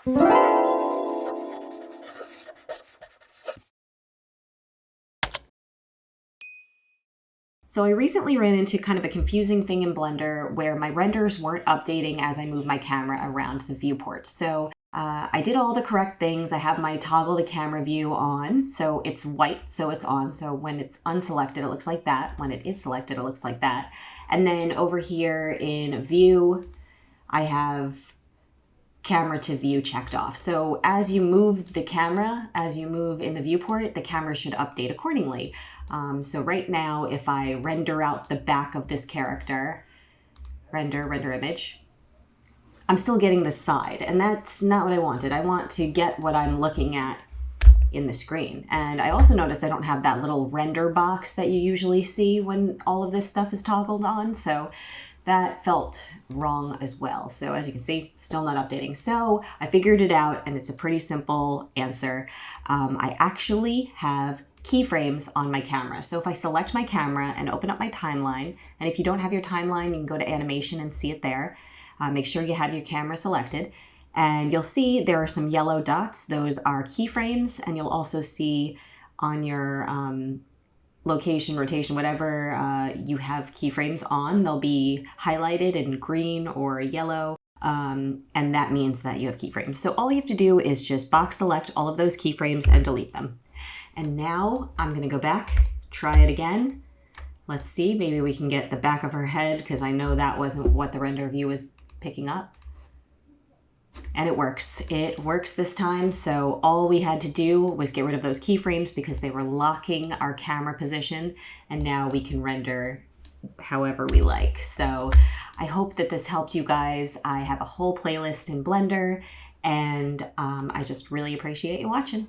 So I recently ran into kind of a confusing thing in Blender where my renders weren't updating as I moved my camera around the viewport. So I did all the correct things. I have my toggle the camera view on, so it's white, so it's on. So when it's unselected, it looks like that. When it is selected, it looks like that. And then over here in view, I have camera to view checked off. So as you move the camera, as you move in the viewport, the camera should update accordingly. So right now, if I render out the back of this character, render image, I'm still getting the side, and that's not what I wanted. I want to get what I'm looking at in the screen. And I also noticed I don't have that little render box that you usually see when all of this stuff is toggled on. So that felt wrong as well. So as you can see, still not updating. So I figured it out, and it's a pretty simple answer. I actually have keyframes on my camera. So if I select my camera and open up my timeline, and if you don't have your timeline, you can go to animation and see it there. Make sure you have your camera selected, and you'll see there are some yellow dots. Those are keyframes, and you'll also see on your location, rotation, whatever you have keyframes on, they'll be highlighted in green or yellow, and that means that you have keyframes. So all you have to do is just box select all of those keyframes and delete them. And now I'm gonna go back, try it again. Let's see, maybe we can get the back of her head, because I know that wasn't what the render view was picking up. And it works. It works this time. So all we had to do was get rid of those keyframes because they were locking our camera position. And now we can render however we like. So I hope that this helped you guys. I have a whole playlist in Blender, and I just really appreciate you watching.